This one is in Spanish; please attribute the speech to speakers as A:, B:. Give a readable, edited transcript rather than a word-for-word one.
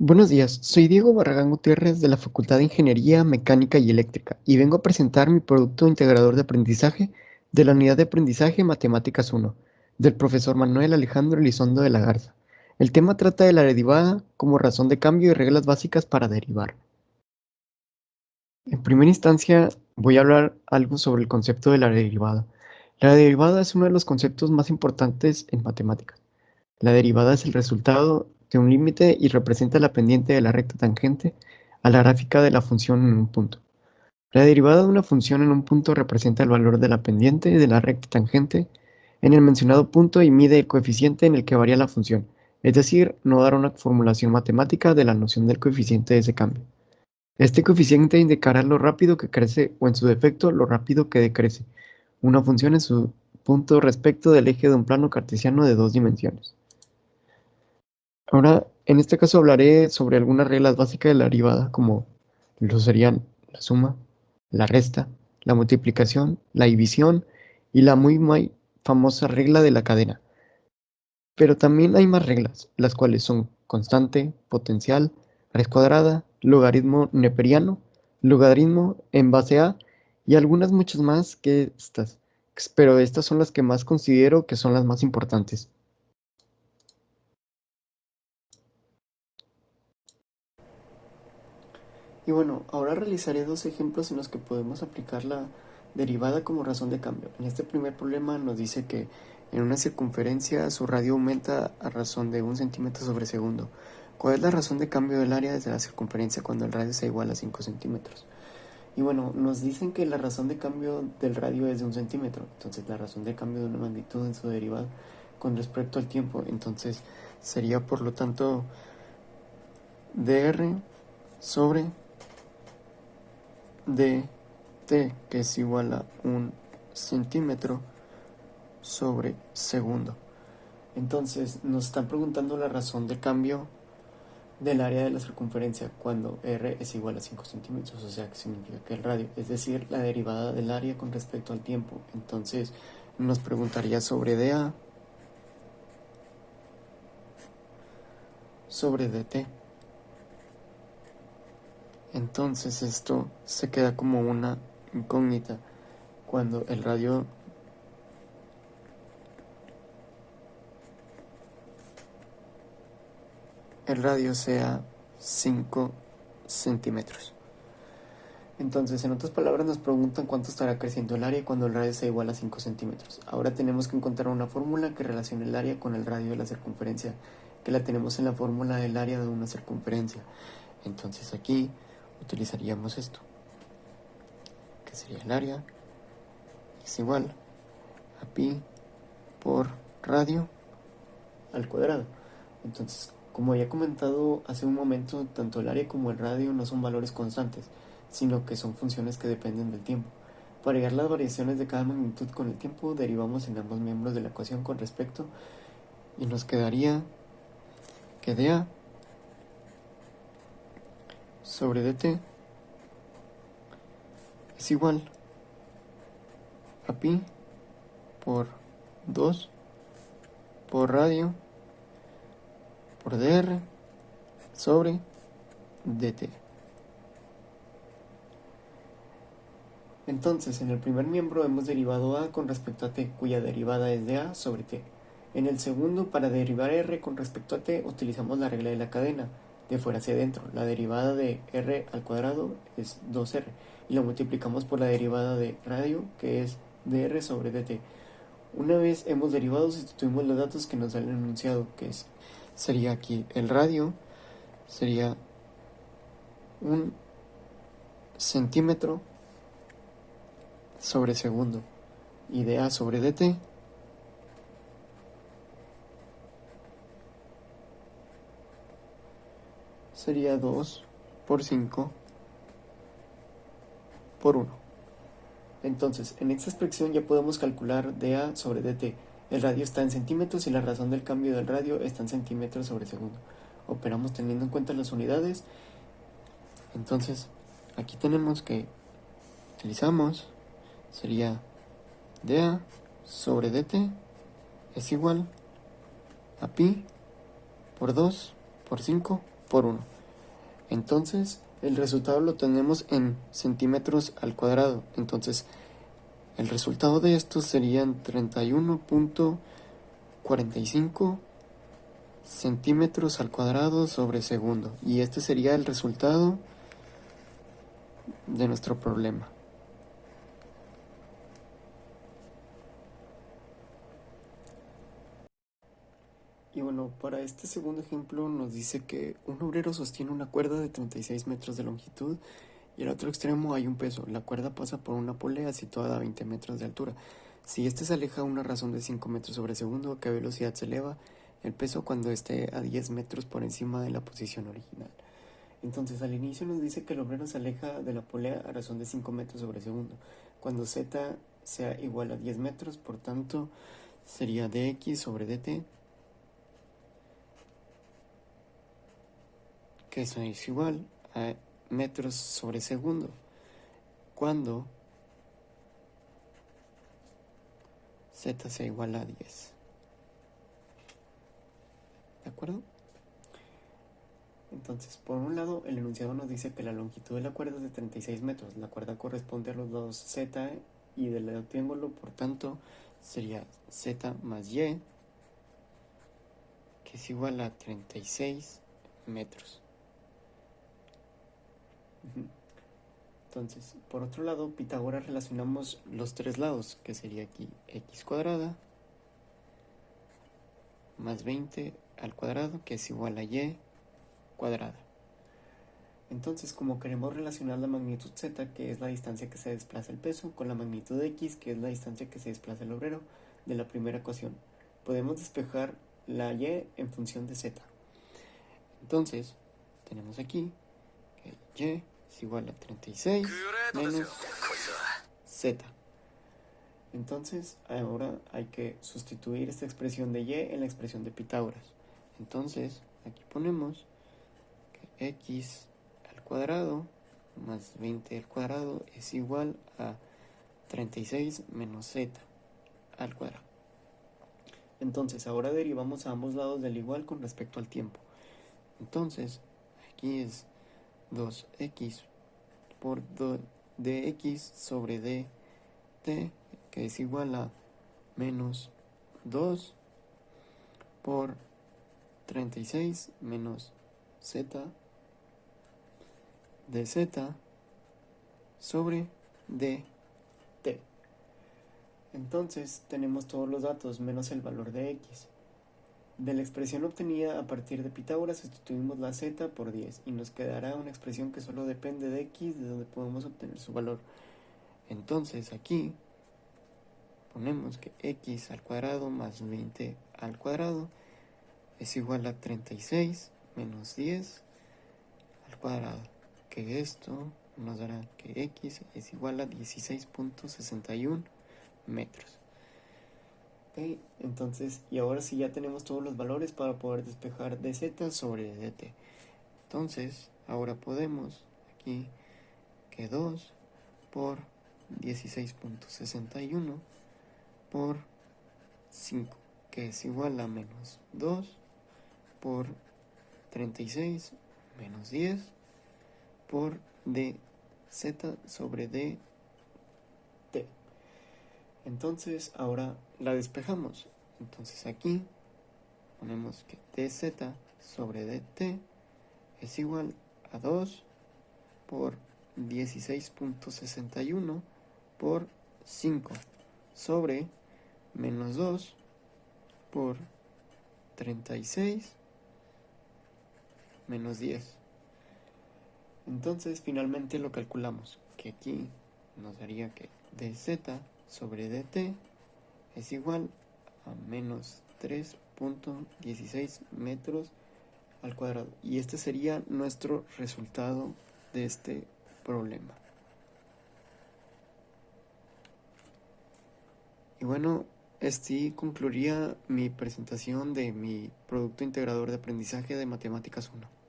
A: Buenos días, soy Diego Barragán Gutiérrez de la Facultad de Ingeniería Mecánica y Eléctrica y vengo a presentar mi producto integrador de aprendizaje de la Unidad de Aprendizaje Matemáticas 1, del profesor Manuel Alejandro Elizondo de la Garza. El tema trata de la derivada como razón de cambio y reglas básicas para derivar. En primera instancia, voy a hablar algo sobre el concepto de la derivada. La derivada es uno de los conceptos más importantes en matemáticas. La derivada es el resultado de un límite y representa la pendiente de la recta tangente a la gráfica de la función en un punto. La derivada de una función en un punto representa el valor de la pendiente de la recta tangente en el mencionado punto y mide el coeficiente en el que varía la función, es decir, no dar una formulación matemática de la noción del coeficiente de ese cambio. Este coeficiente indicará lo rápido que crece o en su defecto lo rápido que decrece una función en su punto respecto del eje de un plano cartesiano de dos dimensiones. Ahora, en este caso hablaré sobre algunas reglas básicas de la derivada, como lo serían la suma, la resta, la multiplicación, la división y la muy famosa regla de la cadena. Pero también hay más reglas, las cuales son constante, potencial, raíz cuadrada, logaritmo neperiano, logaritmo en base a y algunas muchas más que estas. Pero estas son las que más considero que son las más importantes. Y bueno, ahora realizaré dos ejemplos en los que podemos aplicar la derivada como razón de cambio. En este primer problema nos dice que en una circunferencia su radio aumenta a razón de 1 centímetro sobre segundo. ¿Cuál es la razón de cambio del área desde la circunferencia cuando el radio sea igual a 5 centímetros? Y bueno, nos dicen que la razón de cambio del radio es de 1 centímetro. Entonces la razón de cambio de una magnitud en su derivada con respecto al tiempo. Entonces sería por lo tanto dr sobre de t, que es igual a 1 centímetro sobre segundo. Entonces nos están preguntando la razón de cambio del área de la circunferencia cuando r es igual a 5 centímetros, o sea que significa que el radio, es decir, la derivada del área con respecto al tiempo. Entonces nos preguntaría sobre dA sobre dt. Entonces esto se queda como una incógnita cuando el radio sea 5 centímetros. Entonces, en otras palabras, nos preguntan cuánto estará creciendo el área cuando el radio sea igual a 5 centímetros. Ahora tenemos que encontrar una fórmula que relacione el área con el radio de la circunferencia, que la tenemos en la fórmula del área de una circunferencia. Entonces aquí utilizaríamos esto, que sería el área es igual a pi por radio al cuadrado. Entonces, como ya he comentado hace un momento, tanto el área como el radio no son valores constantes, sino que son funciones que dependen del tiempo. Para hallar las variaciones de cada magnitud con el tiempo, derivamos en ambos miembros de la ecuación con respecto y nos quedaría que dA sobre dt es igual a pi por 2 por radio por dr sobre dt. Entonces, en el primer miembro hemos derivado a con respecto a t, cuya derivada es de a sobre t. En el segundo, para derivar r con respecto a t, utilizamos la regla de la cadena, de fuera hacia adentro. La derivada de r al cuadrado es 2r, y lo multiplicamos por la derivada de radio, que es dr sobre dt. Una vez hemos derivado, sustituimos los datos que nos da el enunciado, sería aquí el radio, sería 1 centímetro sobre segundo, y de a sobre dt sería 2 por 5 por 1. Entonces, en esta expresión ya podemos calcular dA sobre dt. El radio está en centímetros y la razón del cambio del radio está en centímetros sobre segundo. Operamos teniendo en cuenta las unidades. Entonces, aquí tenemos que utilizamos, sería dA sobre dt es igual a pi por 2 por 5 por 1. Entonces, el resultado lo tenemos en centímetros al cuadrado. Entonces, el resultado de esto serían 31.45 centímetros al cuadrado sobre segundo. Y este sería el resultado de nuestro problema. Y bueno, para este segundo ejemplo nos dice que un obrero sostiene una cuerda de 36 metros de longitud y al otro extremo hay un peso. La cuerda pasa por una polea situada a 20 metros de altura. Si este se aleja a una razón de 5 metros sobre segundo, ¿a qué velocidad se eleva el peso cuando esté a 10 metros por encima de la posición original? Entonces al inicio nos dice que el obrero se aleja de la polea a razón de 5 metros sobre segundo. Cuando z sea igual a 10 metros, por tanto sería dx sobre dt, que eso es igual a metros sobre segundo. Cuando z sea igual a 10. ¿De acuerdo? Entonces, por un lado, el enunciado nos dice que la longitud de la cuerda es de 36 metros. La cuerda corresponde a los dos z y del triángulo, por tanto, sería z más y, que es igual a 36 metros. Entonces, por otro lado, Pitágoras relacionamos los tres lados, que sería aquí x cuadrada más 20 al cuadrado, que es igual a y cuadrada. Entonces, como queremos relacionar la magnitud z, que es la distancia que se desplaza el peso, con la magnitud x, que es la distancia que se desplaza el obrero, de la primera ecuación, podemos despejar la y en función de z. Entonces, tenemos aquí que y es igual a 36 menos z. Entonces, ahora hay que sustituir esta expresión de y en la expresión de Pitágoras. Entonces, aquí ponemos que x al cuadrado más 20 al cuadrado es igual a 36 menos z al cuadrado. Entonces, ahora derivamos a ambos lados del igual con respecto al tiempo. Entonces, aquí es 2x por dx sobre dt, que es igual a menos 2 por 36 menos z de z sobre dt. Entonces tenemos todos los datos menos el valor de x. De la expresión obtenida a partir de Pitágoras sustituimos la z por 10 y nos quedará una expresión que solo depende de x, de donde podemos obtener su valor. Entonces aquí ponemos que x al cuadrado más 20 al cuadrado es igual a 36 menos 10 al cuadrado, que esto nos dará que x es igual a 16.61 metros. Okay, entonces, y ahora sí ya tenemos todos los valores para poder despejar dz sobre dt. Entonces, ahora podemos aquí que 2 por 16.61 por 5, que es igual a menos 2 por 36 menos 10 por dz sobre dt. Entonces ahora la despejamos. Entonces aquí ponemos que dz sobre dt es igual a 2 por 16.61 por 5 sobre menos 2 por 36 menos 10. Entonces finalmente lo calculamos, que aquí nos daría que dz sobre dt es igual a menos 3.16 metros al cuadrado. Y este sería nuestro resultado de este problema. Y bueno, este concluiría mi presentación de mi producto integrador de aprendizaje de Matemáticas 1.